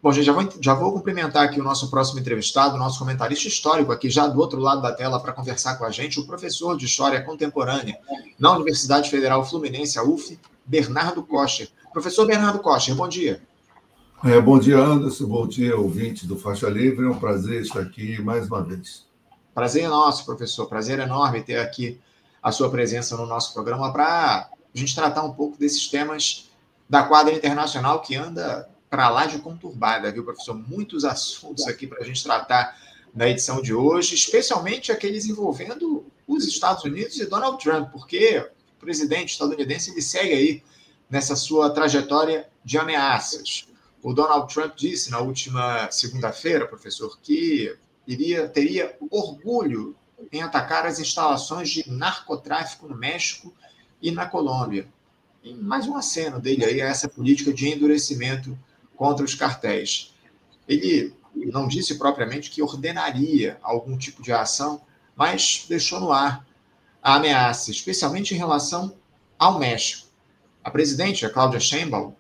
Bom, gente, já vou cumprimentar aqui o nosso próximo entrevistado, o nosso comentarista histórico aqui já do outro lado da tela para conversar com a gente, o professor de História Contemporânea na Universidade Federal Fluminense, a UF, Bernardo Kocher. Professor Bernardo Kocher, bom dia. Bom dia, Anderson. Bom dia, ouvinte do Faixa Livre. É um prazer estar aqui mais uma vez. Prazer é nosso, professor. Prazer enorme ter aqui a sua presença no nosso programa para a gente tratar um pouco desses temas da quadra internacional que anda para lá de conturbada, viu, professor? Muitos assuntos aqui para a gente tratar na edição de hoje, especialmente aqueles envolvendo os Estados Unidos e Donald Trump, porque o presidente estadunidense ele segue aí nessa sua trajetória de ameaças. O Donald Trump disse na última segunda-feira, professor, que teria orgulho em atacar as instalações de narcotráfico no México e na Colômbia. E mais um aceno dele aí a essa política de endurecimento contra os cartéis. Ele não disse propriamente que ordenaria algum tipo de ação, mas deixou no ar a ameaça, especialmente em relação ao México. A presidente, a Claudia Sheinbaum,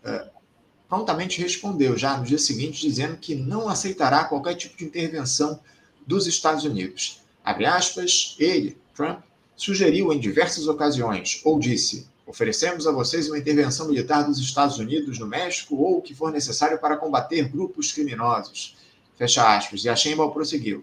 prontamente respondeu já no dia seguinte, dizendo que não aceitará qualquer tipo de intervenção dos Estados Unidos. Abre aspas, ele, Trump, sugeriu em diversas ocasiões, ou disse, oferecemos a vocês uma intervenção militar dos Estados Unidos no México ou o que for necessário para combater grupos criminosos. Fecha aspas. E a Sheinbaum prosseguiu.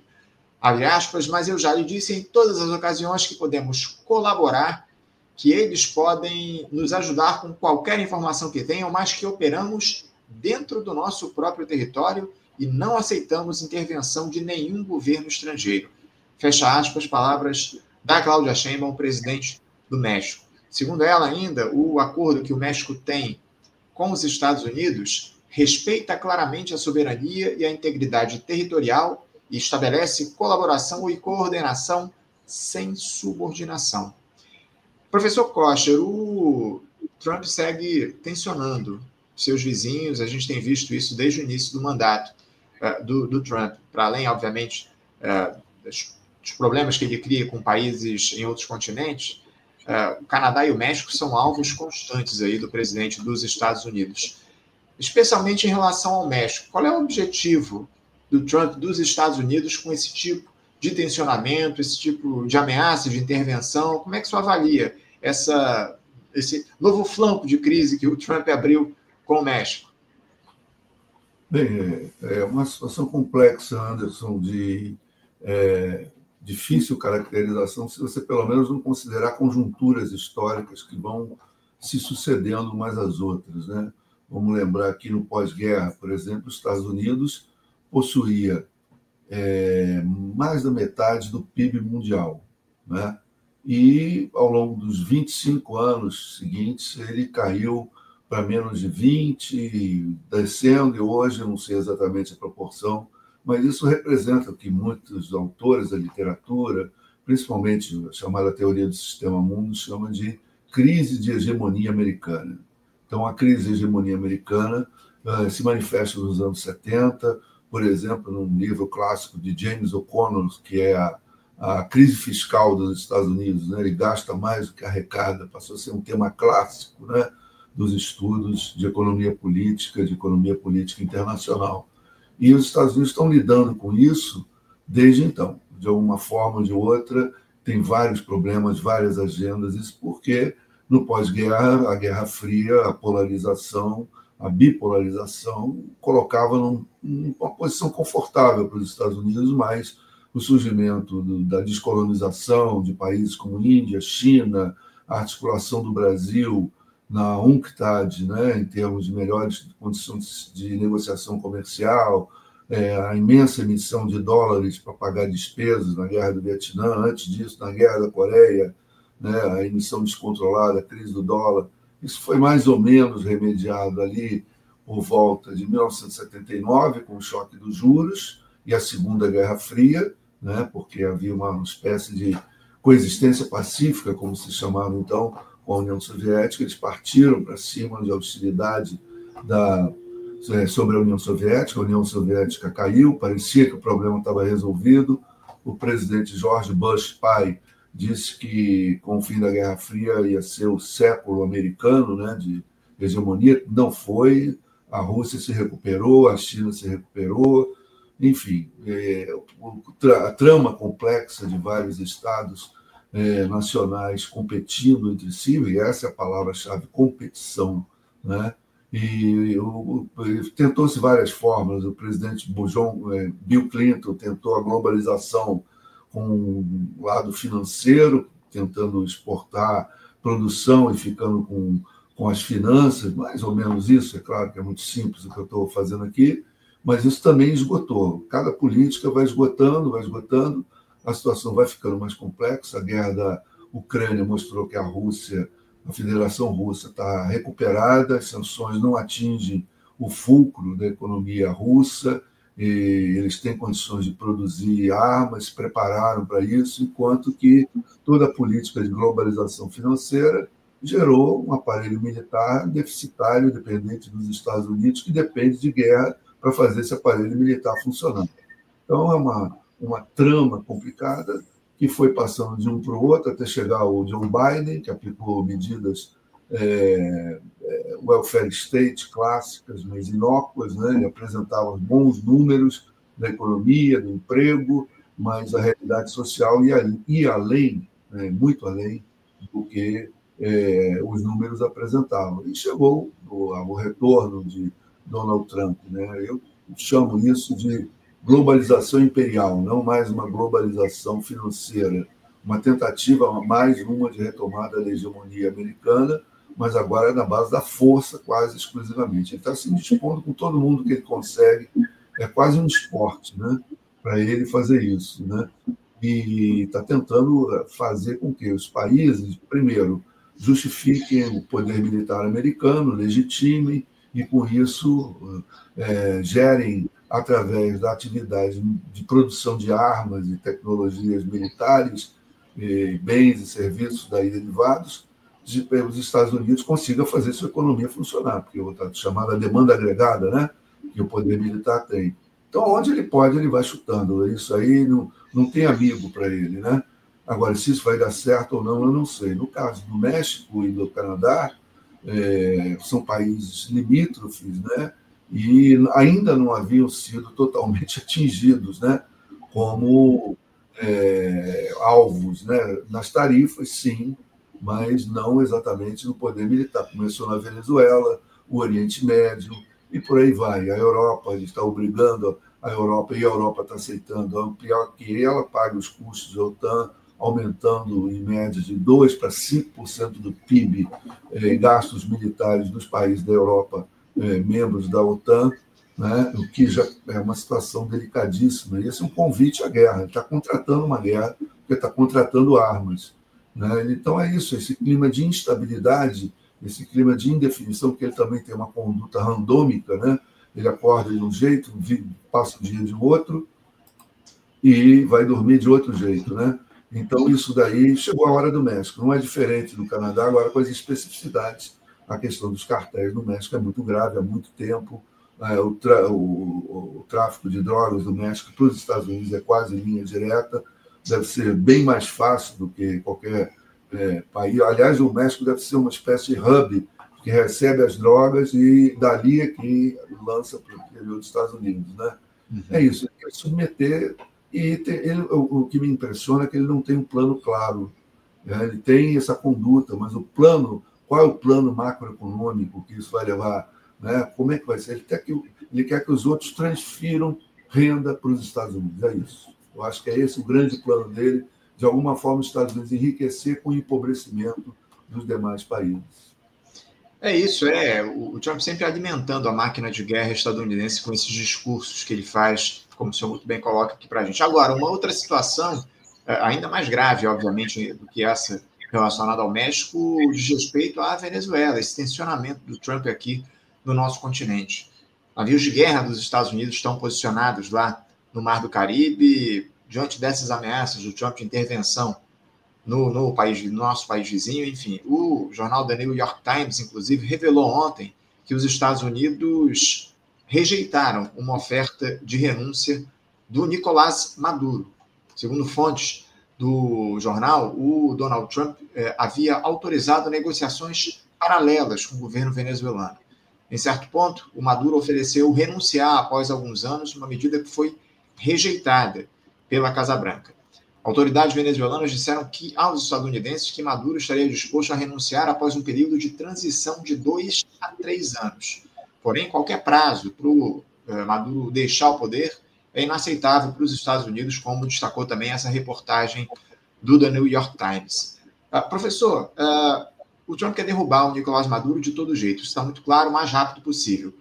Abre aspas, mas eu já lhe disse em todas as ocasiões que podemos colaborar, que eles podem nos ajudar com qualquer informação que tenham, mas que operamos dentro do nosso próprio território e não aceitamos intervenção de nenhum governo estrangeiro. Fecha aspas, palavras da Claudia Sheinbaum, presidente do México. Segundo ela ainda, o acordo que o México tem com os Estados Unidos respeita claramente a soberania e a integridade territorial e estabelece colaboração e coordenação sem subordinação. Professor Kocher, o Trump segue tensionando seus vizinhos, a gente tem visto isso desde o início do mandato do Trump, para além, obviamente, dos problemas que ele cria com países em outros continentes. O Canadá e o México são alvos constantes aí do presidente dos Estados Unidos, especialmente em relação ao México. Qual é o objetivo do Trump dos Estados Unidos com esse tipo de tensionamento, esse tipo de ameaça de intervenção? Como é que o senhor avalia esse novo flanco de crise que o Trump abriu com o México? Bem, é uma situação complexa, Anderson, de difícil caracterização, se você pelo menos não considerar conjunturas históricas que vão se sucedendo umas às outras, né? Vamos lembrar que no pós-guerra, por exemplo, os Estados Unidos possuía mais da metade do PIB mundial, né? E ao longo dos 25 anos seguintes, ele caiu para menos de 20, descendo, e hoje não sei exatamente a proporção, mas isso representa o que muitos autores da literatura, principalmente a chamada teoria do sistema mundo, chamam de crise de hegemonia americana. Então, a crise de hegemonia americana se manifesta nos anos 70, por exemplo, num livro clássico de James O'Connor, que é a crise fiscal dos Estados Unidos, né? Ele gasta mais do que arrecada, passou a ser um tema clássico, né, dos estudos de economia política internacional. E os Estados Unidos estão lidando com isso desde então. De alguma forma ou de outra, tem vários problemas, várias agendas. Isso porque, no pós-guerra, a Guerra Fria, a polarização, a bipolarização, colocava numa posição confortável para os Estados Unidos, mas o surgimento da descolonização de países como Índia, China, a articulação do Brasil na UNCTAD, né, em termos de melhores condições de negociação comercial, a imensa emissão de dólares para pagar despesas na Guerra do Vietnã, antes disso, na Guerra da Coreia, né, a emissão descontrolada, a crise do dólar. Isso foi mais ou menos remediado ali por volta de 1979, com o choque dos juros e a Segunda Guerra Fria, né, porque havia uma espécie de coexistência pacífica, como se chamava então, com a União Soviética. Eles partiram para cima de hostilidade sobre a União Soviética caiu, parecia que o problema estava resolvido. O presidente George Bush, pai, disse que com o fim da Guerra Fria ia ser o século americano, né, de hegemonia. Não foi. A Rússia se recuperou, a China se recuperou, enfim, a trama complexa de vários estados nacionais competindo entre si, e essa é a palavra-chave, competição, né? E tentou-se várias formas. O presidente Bill Clinton tentou a globalização com um lado financeiro, tentando exportar produção e ficando com as finanças, mais ou menos isso. É claro que é muito simples o que eu estou fazendo aqui, mas isso também esgotou. Cada política vai esgotando, a situação vai ficando mais complexa. A guerra da Ucrânia mostrou que a Federação Russa está recuperada, as sanções não atingem o fulcro da economia russa, e eles têm condições de produzir armas, se prepararam para isso, enquanto que toda a política de globalização financeira gerou um aparelho militar deficitário, dependente dos Estados Unidos, que depende de guerra para fazer esse aparelho militar funcionar. Então, é uma trama complicada que foi passando de um para o outro até chegar o Joe Biden, que aplicou medidas welfare state clássicas, mas inócuas, né? Ele apresentava bons números da economia, do emprego, mas a realidade social ia além, muito além do que os números apresentavam. E chegou ao retorno de Donald Trump, né? Eu chamo isso de globalização imperial, não mais uma globalização financeira, uma tentativa mais uma de retomada da hegemonia americana, mas agora na base da força, quase exclusivamente. Ele está se dispondo com todo mundo que ele consegue, é quase um esporte, né, para ele fazer isso, né? E está tentando fazer com que os países, primeiro, justifiquem o poder militar americano, legitimem, e com isso gerem, através da atividade de produção de armas e tecnologias militares, bens e serviços daí derivados, os Estados Unidos consigam fazer sua economia funcionar, porque é chamada demanda agregada, né, que o poder militar tem. Então, onde ele pode, ele vai chutando. Isso aí não tem amigo para ele, né? Agora, se isso vai dar certo ou não, eu não sei. No caso do México e do Canadá, são países limítrofes, né? E ainda não haviam sido totalmente atingidos, né? Como alvos, né? Nas tarifas, sim, mas não exatamente no poder militar. Começou na Venezuela, o Oriente Médio, e por aí vai. A Europa, ele está obrigando a Europa, e a Europa está aceitando ampliar que ela pague os custos da OTAN, aumentando em média de 2% para 5% do PIB em gastos militares dos países da Europa, membros da OTAN, né? O que já é uma situação delicadíssima. E esse é um convite à guerra. Ele está contratando uma guerra, porque está contratando armas, né? Então é isso, esse clima de instabilidade, esse clima de indefinição, que ele também tem uma conduta randômica, né? Ele acorda de um jeito, passa o dia de outro e vai dormir de outro jeito, né? Então, isso daí chegou a hora do México. Não é diferente do Canadá, agora com as especificidades. A questão dos cartéis no México é muito grave há muito tempo. O tráfico de drogas do México para os Estados Unidos é quase linha direta. Deve ser bem mais fácil do que qualquer país. Aliás, o México deve ser uma espécie de hub que recebe as drogas e dali é que lança para o interior dos Estados Unidos, né? Uhum. É isso, ele quer submeter. E o que me impressiona é que ele não tem um plano claro, né? Ele tem essa conduta, mas o plano, qual é o plano macroeconômico que isso vai levar, né? Como é que vai ser? Ele quer que os outros transfiram renda para os Estados Unidos, é isso. Eu acho que é esse o grande plano dele, de alguma forma os Estados Unidos enriquecer com o empobrecimento dos demais países. É isso, o Trump sempre alimentando a máquina de guerra estadunidense com esses discursos que ele faz, como o senhor muito bem coloca aqui para a gente. Agora, uma outra situação, ainda mais grave, obviamente, do que essa relacionada ao México, diz respeito à Venezuela, esse tensionamento do Trump aqui no nosso continente. Navios de guerra dos Estados Unidos estão posicionados lá no Mar do Caribe, diante dessas ameaças do Trump de intervenção no nosso país vizinho. Enfim, o jornal The New York Times, inclusive, revelou ontem que os Estados Unidos rejeitaram uma oferta de renúncia do Nicolás Maduro. Segundo fontes do jornal, o Donald Trump havia autorizado negociações paralelas com o governo venezuelano. Em certo ponto, o Maduro ofereceu renunciar após alguns anos, uma medida que foi rejeitada pela Casa Branca. Autoridades venezuelanas disseram aos estadunidenses que Maduro estaria disposto a renunciar após um período de transição de 2 a 3 anos. Porém, qualquer prazo para o Maduro deixar o poder é inaceitável para os Estados Unidos, como destacou também essa reportagem do The New York Times. Professor, o Trump quer derrubar o Nicolás Maduro de todo jeito, isso está muito claro, o mais rápido possível.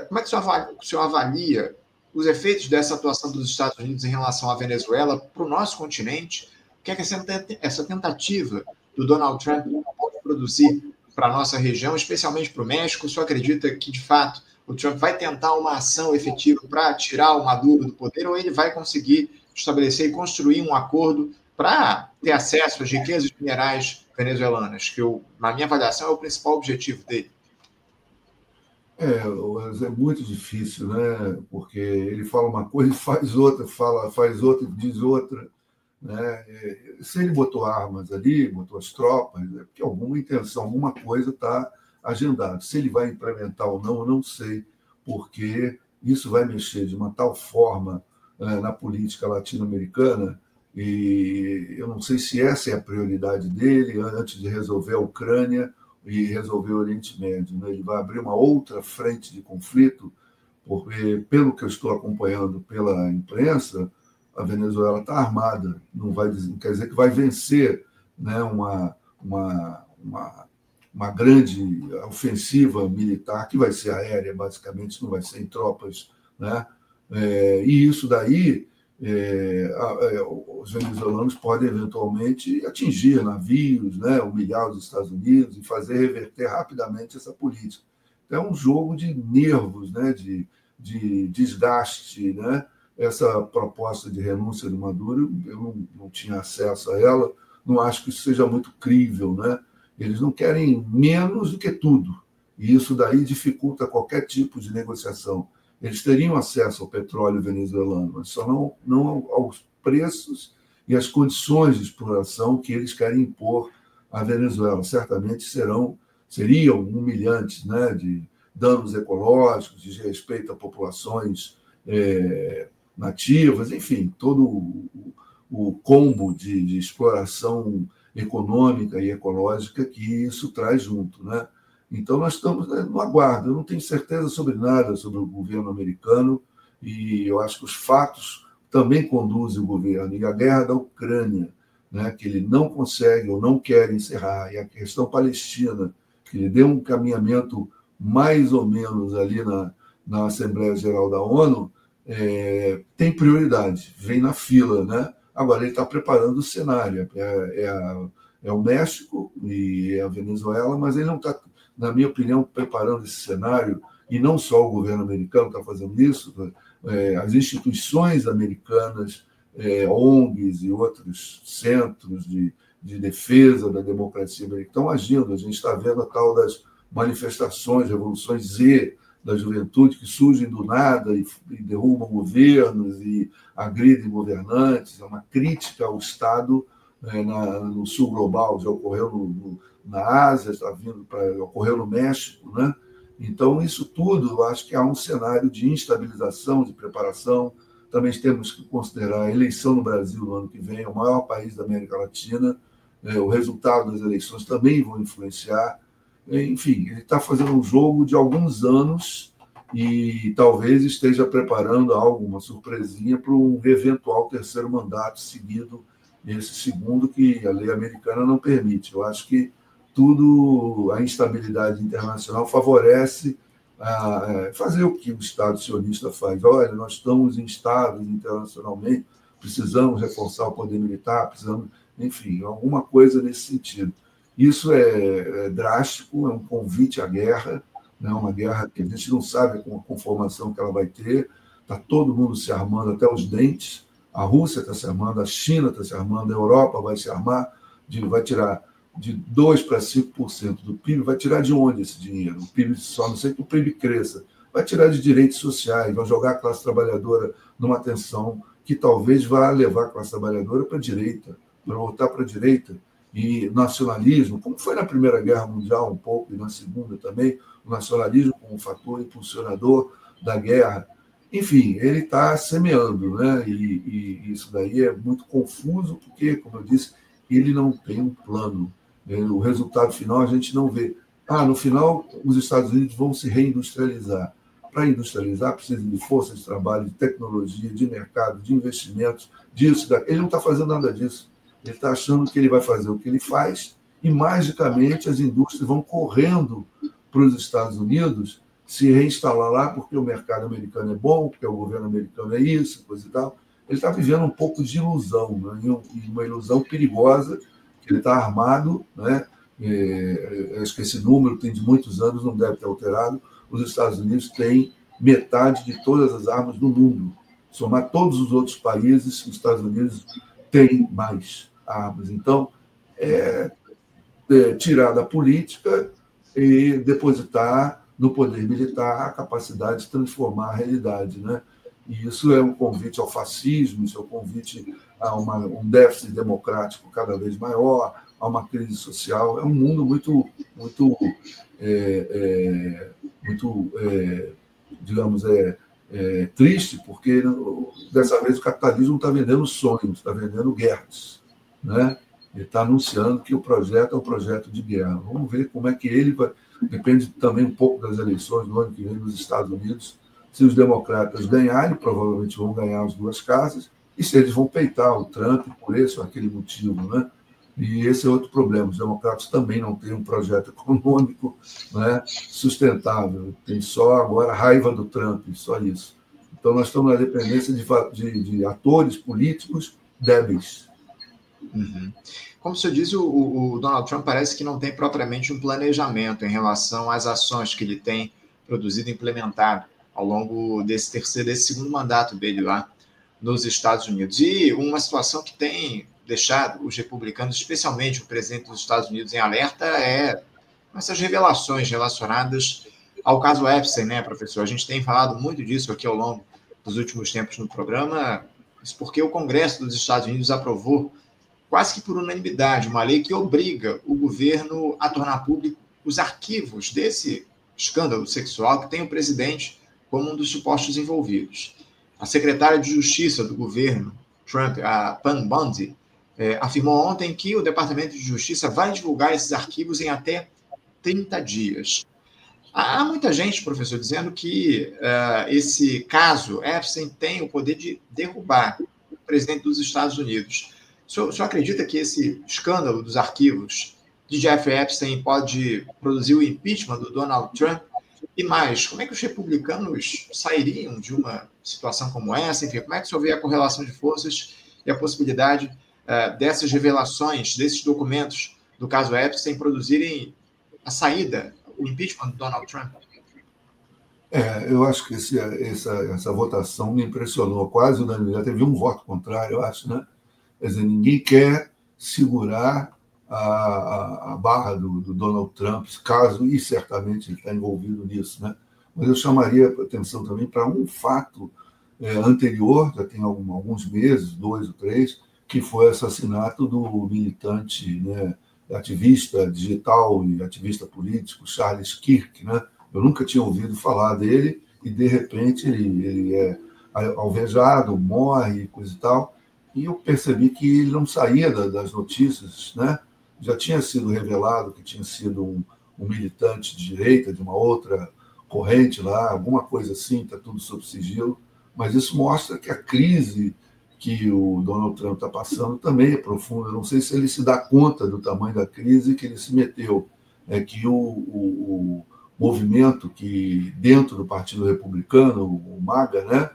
Como é que o senhor avalia os efeitos dessa atuação dos Estados Unidos em relação à Venezuela para o nosso continente? O que é que essa tentativa do Donald Trump pode produzir para a nossa região, especialmente para o México? O senhor acredita que, de fato, o Trump vai tentar uma ação efetiva para tirar o Maduro do poder, ou ele vai conseguir estabelecer e construir um acordo para ter acesso às riquezas minerais venezuelanas, que, na minha avaliação, é o principal objetivo dele? É muito difícil, né? Porque ele fala uma coisa e faz outra, faz outra e diz outra, né? Se ele botou armas ali, botou as tropas, é porque alguma intenção, alguma coisa está agendada. Se ele vai implementar ou não, eu não sei, porque isso vai mexer de uma tal forma na política latino-americana, e eu não sei se essa é a prioridade dele antes de resolver a Ucrânia e resolver o Oriente Médio, né? Ele vai abrir uma outra frente de conflito, porque, pelo que eu estou acompanhando pela imprensa, a Venezuela está armada, não quer dizer que vai vencer, né, uma grande ofensiva militar, que vai ser aérea, basicamente, não vai ser em tropas, né? E isso daí, os venezuelanos podem eventualmente atingir navios, né, humilhar os Estados Unidos e fazer reverter rapidamente essa política. Então, é um jogo de nervos, né, de desgaste, né? Essa proposta de renúncia do Maduro, eu não tinha acesso a ela, não acho que isso seja muito crível, né? Eles não querem menos do que tudo, e isso daí dificulta qualquer tipo de negociação. Eles teriam acesso ao petróleo venezuelano, mas só não aos preços e às condições de exploração que eles querem impor à Venezuela. Certamente seriam humilhantes, né, de danos ecológicos, desrespeito a populações nativas, enfim, todo o combo de exploração econômica e ecológica que isso traz junto, né? Então, nós estamos no aguardo. Eu não tenho certeza sobre nada sobre o governo americano, e eu acho que os fatos também conduzem o governo. E a guerra da Ucrânia, né, que ele não consegue ou não quer encerrar, e a questão palestina, que ele deu um caminhamento mais ou menos ali na Assembleia Geral da ONU, tem prioridade, vem na fila, né? Agora, ele está preparando o cenário. É o México e a Venezuela, mas ele não está, na minha opinião, preparando esse cenário, e não só o governo americano está fazendo isso, as instituições americanas, ONGs e outros centros de defesa da democracia americana estão agindo. A gente está vendo a tal das manifestações, revoluções Z da juventude, que surgem do nada e derrubam governos e agridem governantes. É uma crítica ao Estado no sul global, já ocorreu na Ásia, ocorreu no México, né? Então, isso tudo, eu acho que há um cenário de instabilização, de preparação. Também temos que considerar a eleição no Brasil no ano que vem, é o maior país da América Latina, o resultado das eleições também vão influenciar. Enfim, ele está fazendo um jogo de alguns anos e talvez esteja preparando algo, uma surpresinha para um eventual terceiro mandato seguido, esse segundo que a lei americana não permite. Eu acho que a instabilidade internacional favorece fazer o que o Estado sionista faz. Olha, nós estamos instáveis internacionalmente, precisamos reforçar o poder militar, enfim, alguma coisa nesse sentido. Isso é drástico, é um convite à guerra, né? Uma guerra que a gente não sabe com a conformação que ela vai ter. Está todo mundo se armando até os dentes. A Rússia está se armando, a China está se armando, a Europa vai se armar, vai tirar de 2% para 5% do PIB. Vai tirar de onde esse dinheiro? O PIB, só não sei que o PIB cresça. Vai tirar de direitos sociais, vai jogar a classe trabalhadora numa tensão que talvez vá levar a classe trabalhadora para a direita, para voltar para a direita. e nacionalismo, como foi na Primeira Guerra Mundial um pouco e na Segunda também, o nacionalismo como um fator impulsionador da guerra. Enfim, ele está semeando, né? E isso daí é muito confuso, porque, como eu disse, ele não tem um plano. O resultado final a gente não vê. No final, os Estados Unidos vão se reindustrializar. Para industrializar, precisa de força de trabalho, de tecnologia, de mercado, de investimentos, disso, daquilo. Ele não está fazendo nada disso. Ele está achando que ele vai fazer o que ele faz e, magicamente, as indústrias vão correndo para os Estados Unidos se reinstalar lá porque o mercado americano é bom, porque o governo americano é isso, coisa e tal. Ele está vivendo um pouco de ilusão, né? E uma ilusão perigosa, que ele está armado, né? Acho que esse número tem de muitos anos, não deve ter alterado. Os Estados Unidos têm metade de todas as armas do mundo. Somar todos os outros países, os Estados Unidos têm mais armas. Então, tirar da política e depositar no poder militar a capacidade de transformar a realidade, né? E isso é um convite ao fascismo, isso é um convite a um déficit democrático cada vez maior, a uma crise social. É um mundo muito digamos, triste, porque dessa vez o capitalismo está vendendo sonhos, está vendendo guerras, né? Ele está anunciando que o projeto é um projeto de guerra. Vamos ver como é que ele vai. Depende também um pouco das eleições do ano que vem nos Estados Unidos. Se os democratas ganharem, provavelmente vão ganhar as duas casas, e se eles vão peitar o Trump por esse ou aquele motivo, né? E esse é outro problema. Os democratas também não têm um projeto econômico, né, sustentável. Tem só agora a raiva do Trump, só isso. Então, nós estamos na dependência de atores políticos débeis. Uhum. Como o senhor diz, o Donald Trump parece que não tem propriamente um planejamento em relação às ações que ele tem produzido e implementado ao longo desse segundo mandato dele lá nos Estados Unidos. E uma situação que tem deixado os republicanos, especialmente o presidente dos Estados Unidos, em alerta é essas revelações relacionadas ao caso Epstein, né, professor? A gente tem falado muito disso aqui ao longo dos últimos tempos no programa, isso porque o Congresso dos Estados Unidos aprovou quase que por unanimidade, uma lei que obriga o governo a tornar público os arquivos desse escândalo sexual que tem o presidente como um dos supostos envolvidos. A secretária de Justiça do governo Trump, a Pam Bondi, afirmou ontem que o Departamento de Justiça vai divulgar esses arquivos em até 30 dias. Há muita gente, professor, dizendo que esse caso Epstein tem o poder de derrubar o presidente dos Estados Unidos. O senhor acredita que esse escândalo dos arquivos de Jeffrey Epstein pode produzir o impeachment do Donald Trump? E mais, como é que os republicanos sairiam de uma situação como essa? Enfim, como é que o senhor vê a correlação de forças e a possibilidade dessas revelações, desses documentos do caso Epstein produzirem a saída, o impeachment do Donald Trump? Eu acho que essa votação me impressionou quase unanimidade. Teve um voto contrário, eu acho, né? Quer dizer, ninguém quer segurar a barra do Donald Trump, caso, e certamente ele está envolvido nisso, né? Mas eu chamaria a atenção também para um fato anterior, já tem alguns meses, 2 ou 3, que foi o assassinato do militante, né, ativista digital e ativista político Charles Kirk, né? Eu nunca tinha ouvido falar dele e, de repente, ele é alvejado, morre, coisa e tal. E eu percebi que ele não saía das notícias, né? Já tinha sido revelado que tinha sido um militante de direita, de uma outra corrente lá, alguma coisa assim, está tudo sob sigilo. Mas isso mostra que a crise que o Donald Trump está passando também é profunda. Eu não sei se ele se dá conta do tamanho da crise que ele se meteu. É que o movimento que, dentro do Partido Republicano, o MAGA, né?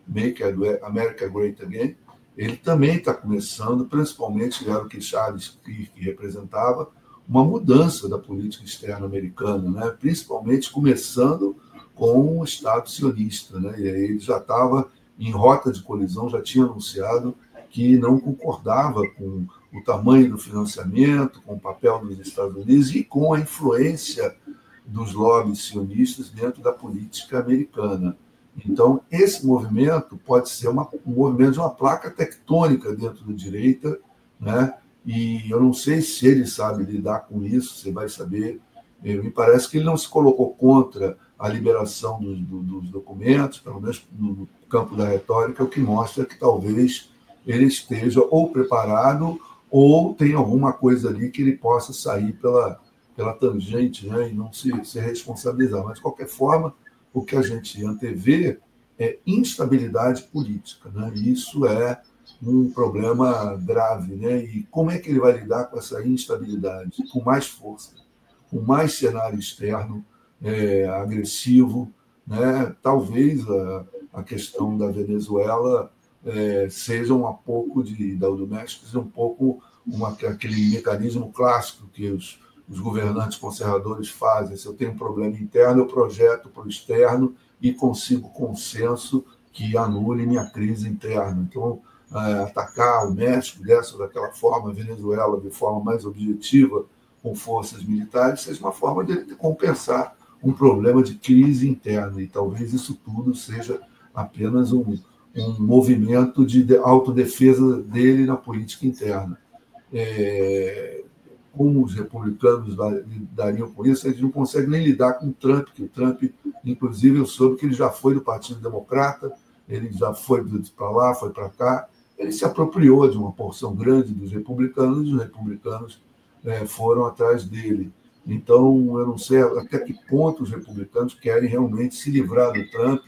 Make America Great Again, ele também está começando, principalmente, era o que Charles Kirk representava, uma mudança da política externa americana, né? Principalmente começando com o Estado sionista, né? E aí ele já estava em rota de colisão, já tinha anunciado que não concordava com o tamanho do financiamento, com o papel dos Estados Unidos e com a influência dos lobbies sionistas dentro da política americana. Então, esse movimento pode ser um movimento de uma placa tectônica dentro da direita, né? e eu não sei se ele sabe lidar com isso, você vai saber. Me parece que ele não se colocou contra a liberação dos documentos, pelo menos no campo da retórica, o que mostra que talvez ele esteja ou preparado ou tem alguma coisa ali que ele possa sair pela tangente, né, e não se responsabilizar. Mas, de qualquer forma, o que a gente antevê é instabilidade política, né? E isso é um problema grave, né? E como é que ele vai lidar com essa instabilidade? Com mais força, com mais cenário externo agressivo, né? Talvez a questão da Venezuela seja um pouco do México, seja um pouco aquele mecanismo clássico que os governantes conservadores fazem. Se eu tenho um problema interno, eu projeto para o externo e consigo consenso que anule minha crise interna. Então, atacar o México daquela forma, a Venezuela de forma mais objetiva, com forças militares, seja uma forma de compensar um problema de crise interna. E talvez isso tudo seja apenas um movimento de autodefesa dele na política interna. Como os republicanos lidariam com isso, eles não conseguem nem lidar com o Trump, que o Trump, inclusive, eu soube que ele já foi do Partido Democrata, ele já foi para lá, foi para cá, ele se apropriou de uma porção grande dos republicanos, e os republicanos foram atrás dele. Então, eu não sei até que ponto os republicanos querem realmente se livrar do Trump,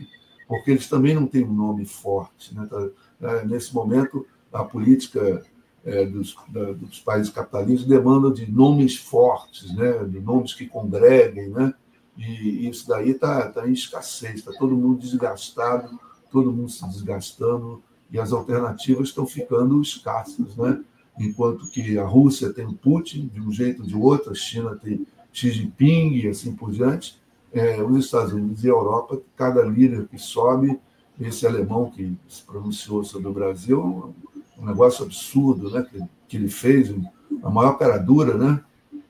porque eles também não têm um nome forte, né? Nesse momento, a política dos países capitalistas demanda de nomes fortes, né? De nomes que congreguem, né? E isso daí está em escassez, está todo mundo desgastado, todo mundo se desgastando, e as alternativas estão ficando escassas, né? Enquanto que a Rússia tem o Putin, de um jeito ou de outro, a China tem Xi Jinping e assim por diante, os Estados Unidos e a Europa, cada líder que sobe, esse alemão que se pronunciou sobre o Brasil, um negócio absurdo, né, que ele fez, a maior caradura,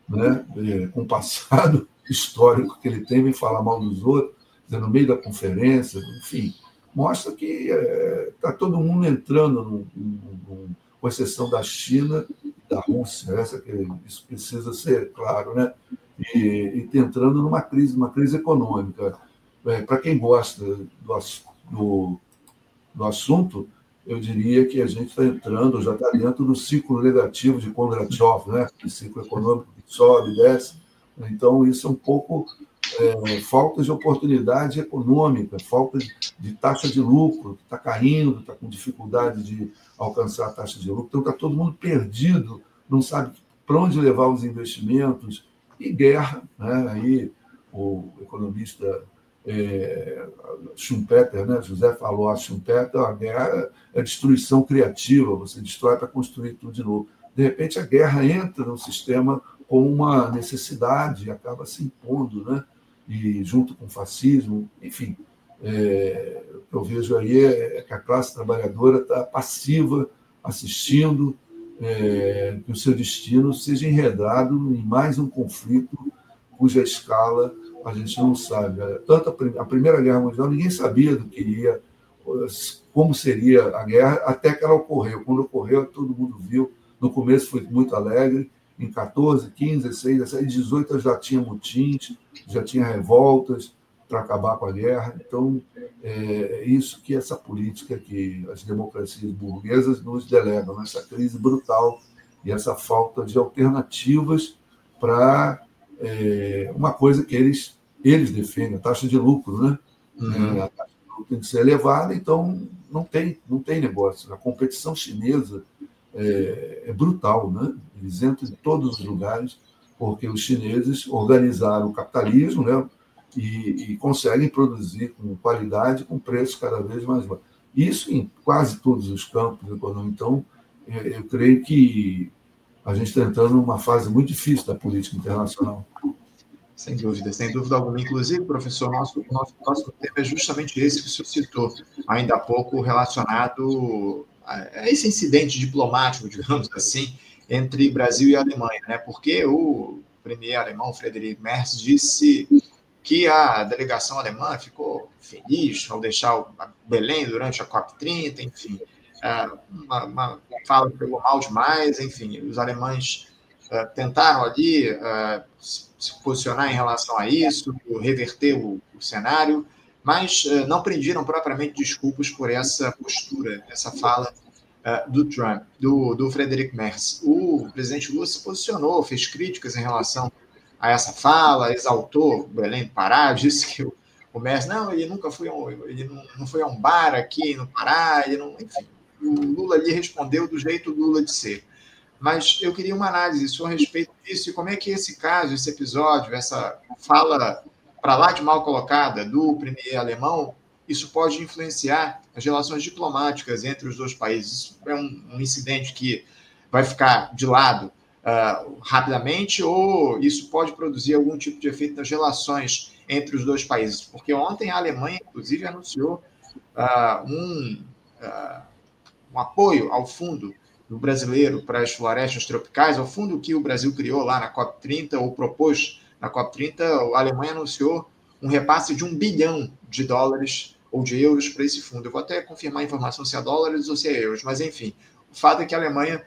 né, com o passado histórico que ele tem, vem falar mal dos outros, no meio da conferência, enfim, mostra que está todo mundo entrando com exceção da China e da Rússia, isso precisa ser claro, né? E entrando numa crise econômica. Para quem gosta do assunto, eu diria que a gente está entrando, já está dentro do ciclo negativo de Kondratiev, né? O ciclo econômico que sobe e desce. Então, isso é um pouco falta de oportunidade econômica, falta de taxa de lucro, que está caindo, está com dificuldade de alcançar a taxa de lucro. Então, está todo mundo perdido, não sabe para onde levar os investimentos, e guerra, né? Aí o economista Schumpeter, né? José falou a Schumpeter, a guerra é destruição criativa, você destrói para construir tudo de novo. De repente, a guerra entra no sistema como uma necessidade, acaba se impondo, né? E junto com o fascismo, enfim, o que eu vejo aí é que a classe trabalhadora está passiva, assistindo, que o seu destino seja enredado em mais um conflito cuja escala a gente não sabe. Tanto a Primeira Guerra Mundial, ninguém sabia do que iria, como seria a guerra, até que ela ocorreu. Quando ocorreu, todo mundo viu. No começo foi muito alegre, em 14, 15, 16, 17, 18 já tinha motins, já tinha revoltas para acabar com a guerra. Então, é isso que essa política que as democracias burguesas nos delegam, essa crise brutal e essa falta de alternativas para uma coisa que eles defendem, a taxa de lucro, né? Uhum. A taxa de lucro tem que ser elevada, então não tem negócio. A competição chinesa é brutal, né? Eles entram em todos os lugares, porque os chineses organizaram o capitalismo, né? E conseguem produzir com qualidade, com preço cada vez mais baixo. Isso em quase todos os campos econômicos. Então, eu creio que a gente está entrando numa fase muito difícil da política internacional. Sem dúvida alguma. Inclusive, professor, nosso próximo tema é justamente esse que o senhor citou, ainda há pouco relacionado a esse incidente diplomático, digamos assim, entre Brasil e Alemanha, né? Porque o premier alemão, Friedrich Merz, disse que a delegação alemã ficou feliz ao deixar Belém durante a COP30, enfim. uma fala que pegou mal demais, enfim, os alemães tentaram ali se posicionar em relação a isso, reverter o cenário, mas não pediram propriamente desculpas por essa postura, essa fala do Trump, do Friedrich Merz. O presidente Lula se posicionou, fez críticas em relação a essa fala, exaltou Belém do Pará, disse que o Merz, ele nunca foi ele não foi a um bar aqui no Pará, enfim, o Lula ali respondeu do jeito Lula de ser. Mas eu queria uma análise sua a respeito disso, e como é que esse caso, esse episódio, essa fala para lá de mal colocada do premier alemão, isso pode influenciar as relações diplomáticas entre os dois países. Isso é um incidente que vai ficar de lado rapidamente, ou isso pode produzir algum tipo de efeito nas relações entre os dois países? Porque ontem a Alemanha, inclusive, anunciou um apoio ao fundo do brasileiro para as florestas tropicais, ao fundo que o Brasil criou lá na COP30, ou propôs na COP30, a Alemanha anunciou um repasse de $1 bilhão ou de euros para esse fundo. Eu vou até confirmar a informação se é dólares ou se é euros, mas enfim, o fato é que a Alemanha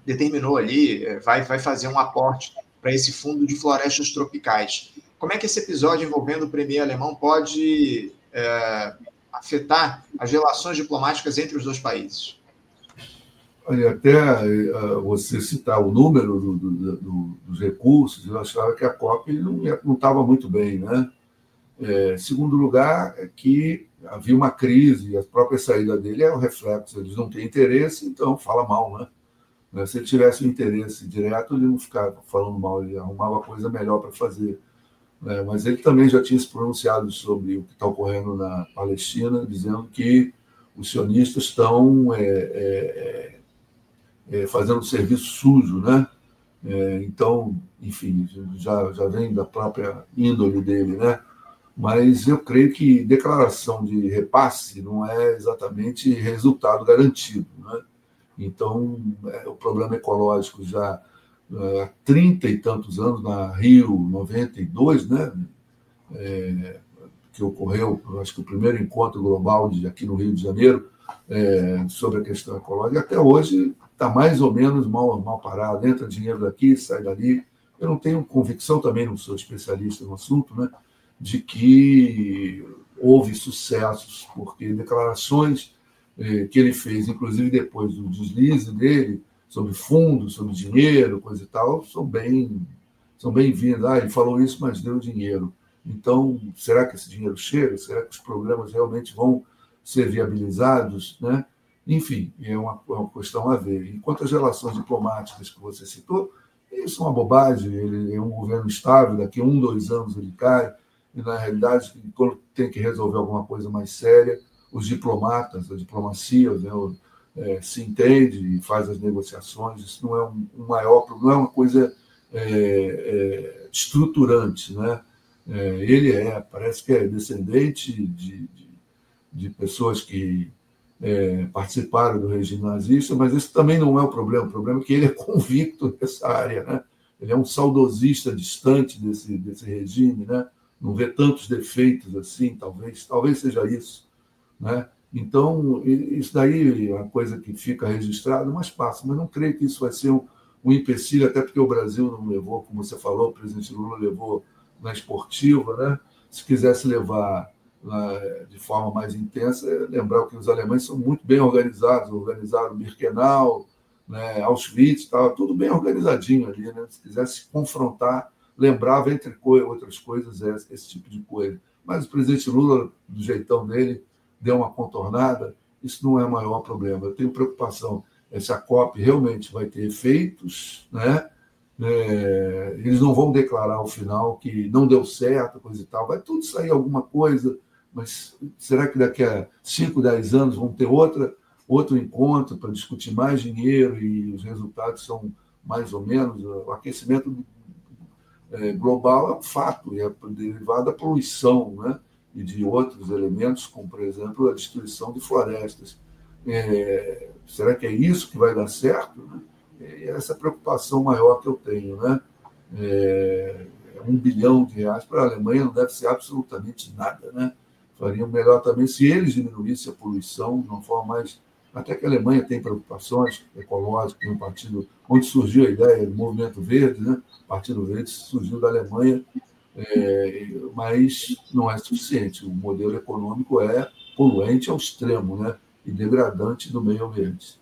determinou ali, vai fazer um aporte para esse fundo de florestas tropicais. Como é que esse episódio envolvendo o premier alemão pode afetar as relações diplomáticas entre os dois países? Olha, até você citar o número dos recursos, eu achava que a COP não estava muito bem, né? Segundo lugar, é que havia uma crise, e a própria saída dele é o reflexo, eles não têm interesse, então fala mal, né? Se ele tivesse um interesse direto, ele não ficava falando mal, ele arrumava coisa melhor para fazer. Mas ele também já tinha se pronunciado sobre o que está ocorrendo na Palestina, dizendo que os sionistas estão fazendo um serviço sujo, né? Então, enfim, já vem da própria índole dele, né? Mas eu creio que declaração de repasse não é exatamente resultado garantido, né? Então, o problema ecológico já há 30 e tantos anos, na Rio 92, né? Que ocorreu, acho que o primeiro encontro global aqui no Rio de Janeiro sobre a questão ecológica, até hoje está mais ou menos mal parado, entra dinheiro daqui, sai dali. Eu não tenho convicção, também não sou especialista no assunto, né, de que houve sucessos, porque declarações que ele fez, inclusive depois do deslize dele, sobre fundos, sobre dinheiro, coisa e tal, são bem-vindas. Ele falou isso, mas deu dinheiro. Então, será que esse dinheiro chega? Será que os programas realmente vão ser viabilizados, né? Enfim, é uma questão a ver. Enquanto as relações diplomáticas que você citou, isso é uma bobagem. Ele é um governo estável, daqui a 1, 2 anos ele cai, e, na realidade, quando tem que resolver alguma coisa mais séria, os diplomatas, a diplomacia, né, se entende e faz as negociações. Isso não é um maior problema, não é uma coisa estruturante, né? Ele parece que é descendente de pessoas que participaram do regime nazista, mas esse também não é o problema é que ele é convicto dessa área, né? Ele é um saudosista distante desse regime, né? Não vê tantos defeitos assim, talvez seja isso, né? Então, isso daí é uma coisa que fica registrada, mas passa, mas não creio que isso vai ser um empecilho, até porque o Brasil não levou, como você falou, o presidente Lula levou na esportiva, né? Se quisesse levar de forma mais intensa, lembrar que os alemães são muito bem organizados, organizaram Birkenau, né, Auschwitz, estava tudo bem organizadinho ali, né? Se quisesse confrontar, lembrava, entre outras coisas, esse tipo de coisa. Mas o presidente Lula, do jeitão dele, deu uma contornada, isso não é o maior problema. Eu tenho preocupação se a COP realmente vai ter efeitos, né? Eles não vão declarar ao final que não deu certo, coisa e tal, vai tudo sair alguma coisa, mas será que daqui a 5, 10 anos vão ter outro encontro para discutir mais dinheiro e os resultados são mais ou menos? O aquecimento global é um fato, e é derivado da poluição, né? E de outros elementos, como, por exemplo, a destruição de florestas. Será que é isso que vai dar certo? É essa preocupação maior que eu tenho, né? R$1 bilhão para a Alemanha não deve ser absolutamente nada, né? Fariam melhor também se eles diminuíssem a poluição de uma forma mais Até que a Alemanha tem preocupações ecológicas, tem um partido onde surgiu a ideia do Movimento Verde, né? O Partido Verde surgiu da Alemanha, mas não é suficiente. O modelo econômico é poluente ao extremo, né? E degradante do meio ambiente.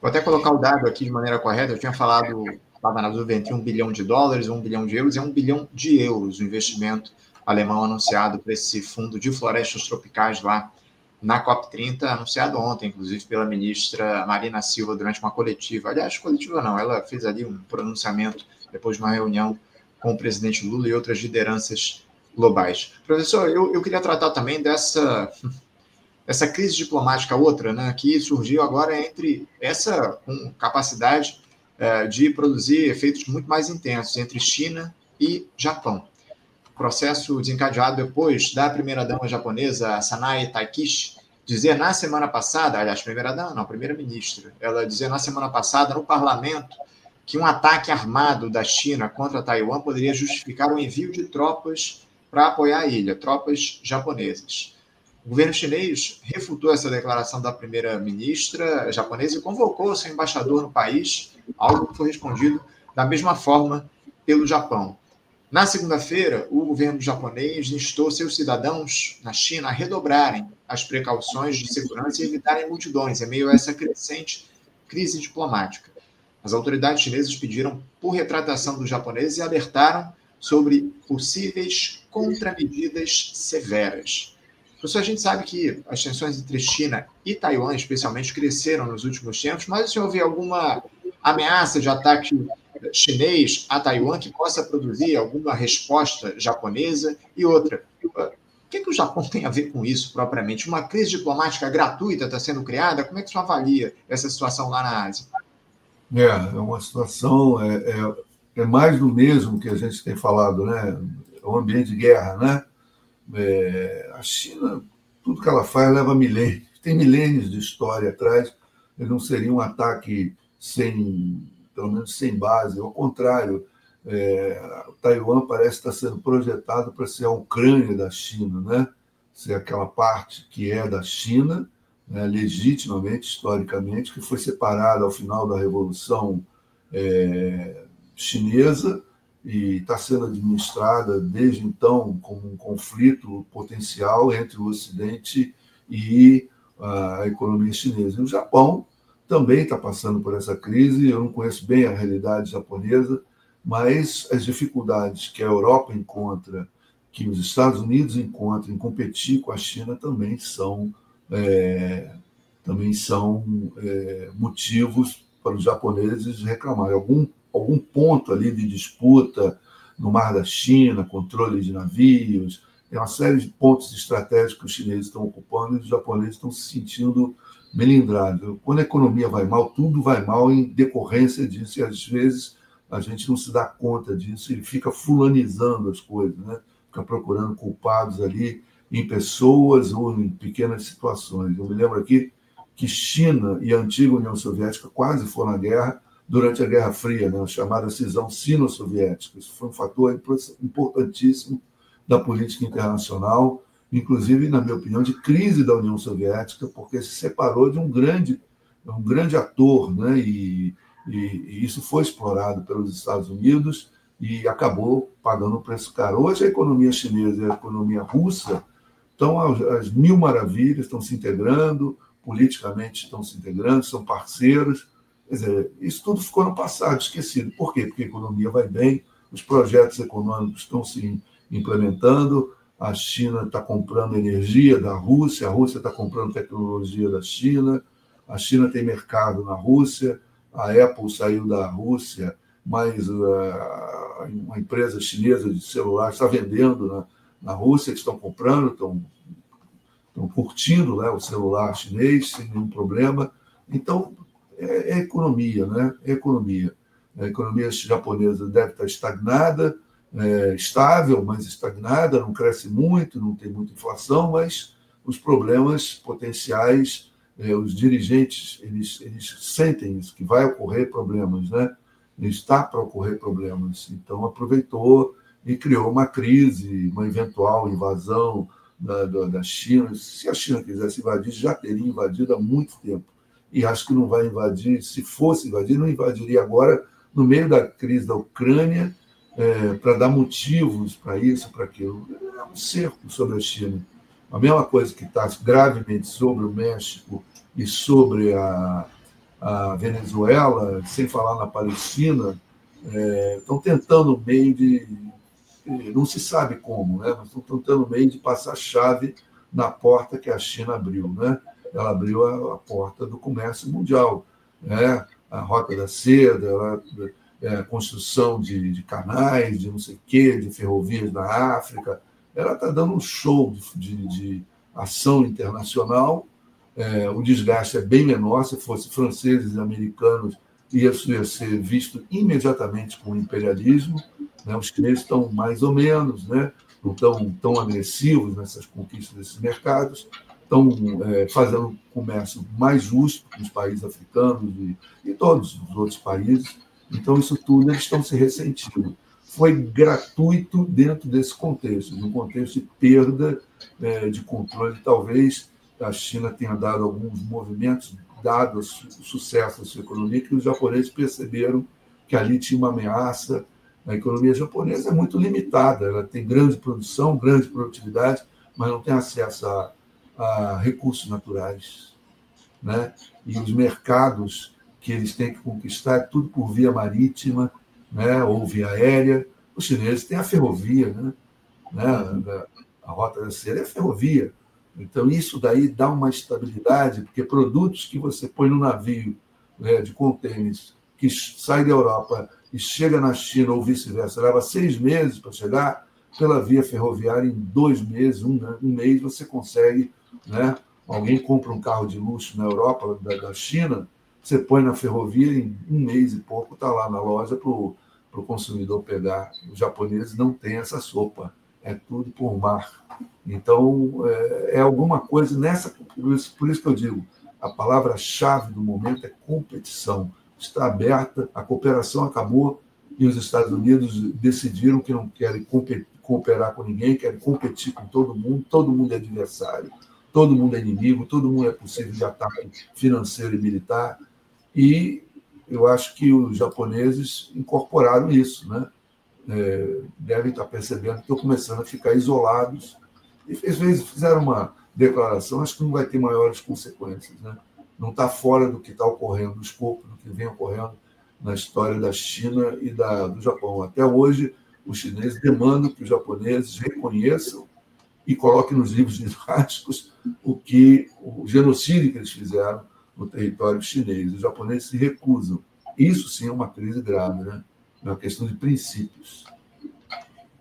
Vou até colocar o dado aqui de maneira correta. Eu tinha falado, estava na dúvida entre $1 bilhão, €1 bilhão, é €1 bilhão o investimento alemão anunciado para esse fundo de florestas tropicais lá na COP30, anunciado ontem, inclusive, pela ministra Marina Silva durante uma coletiva. Aliás, coletiva não, ela fez ali um pronunciamento depois de uma reunião com o presidente Lula e outras lideranças globais. Professor, eu queria tratar também dessa crise diplomática outra, né, que surgiu agora entre essa com capacidade de produzir efeitos muito mais intensos entre China e Japão. Processo desencadeado depois da primeira-dama japonesa, Sanae Takaichi, dizer na semana passada, aliás, primeira-dama não, primeira-ministra, ela dizer na semana passada no parlamento que um ataque armado da China contra Taiwan poderia justificar o envio de tropas para apoiar a ilha, tropas japonesas. O governo chinês refutou essa declaração da primeira-ministra japonesa e convocou seu embaixador no país, algo que foi respondido da mesma forma pelo Japão. Na segunda-feira, o governo japonês instou seus cidadãos na China a redobrarem as precauções de segurança e evitarem multidões, em meio a essa crescente crise diplomática. As autoridades chinesas pediram por retratação dos japoneses e alertaram sobre possíveis contramedidas severas. Professor, a gente sabe que as tensões entre China e Taiwan, especialmente, cresceram nos últimos tempos, mas o senhor vê alguma ameaça de ataque chinês a Taiwan que possa produzir alguma resposta japonesa? E outra, o que o Japão tem a ver com isso propriamente? Uma crise diplomática gratuita está sendo criada? Como é que o senhor avalia essa situação lá na Ásia? É uma situação, é mais do mesmo que a gente tem falado, né? É um ambiente de guerra, né? A China, tudo que ela faz leva milênios, tem milênios de história atrás, não seria um ataque pelo menos sem base, ao contrário, Taiwan parece estar sendo projetado para ser a Ucrânia da China, né? Ser aquela parte que é da China, né, legitimamente, historicamente, que foi separada ao final da Revolução Chinesa e está sendo administrada desde então como um conflito potencial entre o Ocidente e a economia chinesa. E o Japão também está passando por essa crise. Eu não conheço bem a realidade japonesa, mas as dificuldades que a Europa encontra, que os Estados Unidos encontram em competir com a China também são motivos para os japoneses reclamarem. Algum ponto ali de disputa no Mar da China, controle de navios, tem uma série de pontos estratégicos que os chineses estão ocupando e os japoneses estão se sentindo melindrados. Quando a economia vai mal, tudo vai mal em decorrência disso, e às vezes a gente não se dá conta disso e fica fulanizando as coisas, né? Fica procurando culpados ali em pessoas ou em pequenas situações. Eu me lembro aqui que China e a antiga União Soviética quase foram à guerra durante a Guerra Fria, né? A chamada cisão sino-soviética. Isso foi um fator importantíssimo da política internacional, inclusive, na minha opinião, de crise da União Soviética, porque se separou de um grande ator, né? E isso foi explorado pelos Estados Unidos e acabou pagando um preço caro. Hoje, a economia chinesa e a economia russa estão às mil maravilhas, estão se integrando, politicamente estão se integrando, são parceiros. Quer dizer, isso tudo ficou no passado, esquecido. Por quê? Porque a economia vai bem, os projetos econômicos estão se implementando, a China está comprando energia da Rússia, a Rússia está comprando tecnologia da China, a China tem mercado na Rússia, a Apple saiu da Rússia, mas uma empresa chinesa de celular está vendendo na Rússia, que estão comprando, estão curtindo, né, o celular chinês sem nenhum problema. Então, é economia, né? É economia. A economia japonesa deve estar estagnada, estável, mas estagnada, não cresce muito, não tem muita inflação, mas os problemas potenciais, os dirigentes, eles sentem isso, que vai ocorrer problemas, né? Está para ocorrer problemas. Então, aproveitou e criou uma crise, uma eventual invasão da China. Se a China quisesse invadir, já teria invadido há muito tempo. E acho que não vai invadir. Se fosse invadir, não invadiria agora, no meio da crise da Ucrânia, para dar motivos para isso, para aquilo. É um cerco sobre a China. A mesma coisa que está gravemente sobre o México e sobre a Venezuela, sem falar na Palestina, estão tentando meio de... Não se sabe como, né? Mas estão tentando meio de passar chave na porta que a China abriu, né? Ela abriu a porta do comércio mundial, né? A Rota da Seda, a construção de canais, de não sei o quê, de ferrovias na África. Ela está dando um show de ação internacional. O desgaste é bem menor. Se fosse franceses e americanos, isso ia ser visto imediatamente como imperialismo, né? Os chineses estão mais ou menos, né? Não estão tão agressivos nessas conquistas desses mercados, estão fazendo um comércio mais justo com os países africanos e todos os outros países. Então, isso tudo eles estão se ressentindo. Foi gratuito dentro desse contexto, num contexto de perda de controle. Talvez a China tenha dado alguns movimentos, dado o sucesso da sua economia, que os japoneses perceberam que ali tinha uma ameaça. A economia japonesa é muito limitada, ela tem grande produção, grande produtividade, mas não tem acesso a recursos naturais, né? E os mercados que eles têm que conquistar é tudo por via marítima, né? Ou via aérea. Os chineses têm a ferrovia, né? A Rota da Seda é a ferrovia. Então, isso daí dá uma estabilidade, porque produtos que você põe no navio, né, de contêineres, que sai da Europa e chega na China ou vice-versa, leva 6 meses para chegar, pela via ferroviária, em 2 meses, um mês, você consegue, né? Alguém compra um carro de luxo na Europa, da China, você põe na ferrovia, em 1 mês e pouco está lá na loja para o consumidor pegar. Os japoneses não têm essa sopa, é tudo por mar. Então, é alguma coisa nessa... Por isso que eu digo, a palavra-chave do momento é competição. Está aberta, a cooperação acabou e os Estados Unidos decidiram que não querem cooperar com ninguém, querem competir com todo mundo é adversário, todo mundo é inimigo, todo mundo é possível de ataque financeiro e militar. E eu acho que os japoneses incorporaram isso, né? Devem estar percebendo que estão começando a ficar isolados. E fizeram uma declaração, acho que não vai ter maiores consequências, né? Não está fora do que está ocorrendo, do escopo do que vem ocorrendo na história da China e do Japão. Até hoje, os chineses demandam que os japoneses reconheçam e coloquem nos livros didáticos o genocídio que eles fizeram no território chinês. Os japoneses se recusam. Isso sim é uma crise grave, né? É uma questão de princípios.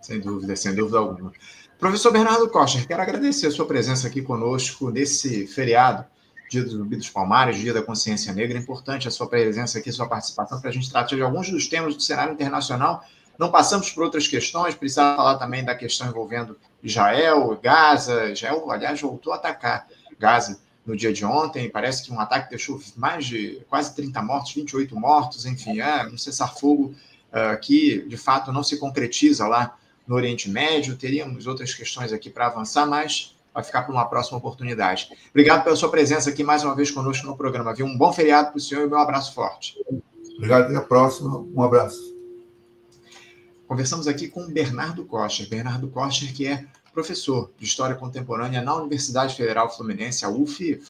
Sem dúvida alguma. Professor Bernardo Kocher, quero agradecer a sua presença aqui conosco nesse feriado, Dia do Zumbi dos Palmares, Dia da Consciência Negra. É importante a sua presença aqui, a sua participação, para a gente tratar de alguns dos temas do cenário internacional. Não passamos por outras questões, precisava falar também da questão envolvendo Israel, Gaza. Israel, aliás, voltou a atacar Gaza no dia de ontem. Parece que um ataque deixou mais de quase 30 mortos, 28 mortos, enfim, um cessar-fogo que, de fato, não se concretiza lá no Oriente Médio. Teríamos outras questões aqui para avançar, mas vai ficar para uma próxima oportunidade. Obrigado pela sua presença aqui mais uma vez conosco no programa. Um bom feriado para o senhor e um abraço forte. Obrigado, até a próxima. Um abraço. Conversamos aqui com Bernardo Kocher. Bernardo Kocher, que é professor de História Contemporânea na Universidade Federal Fluminense, a UF,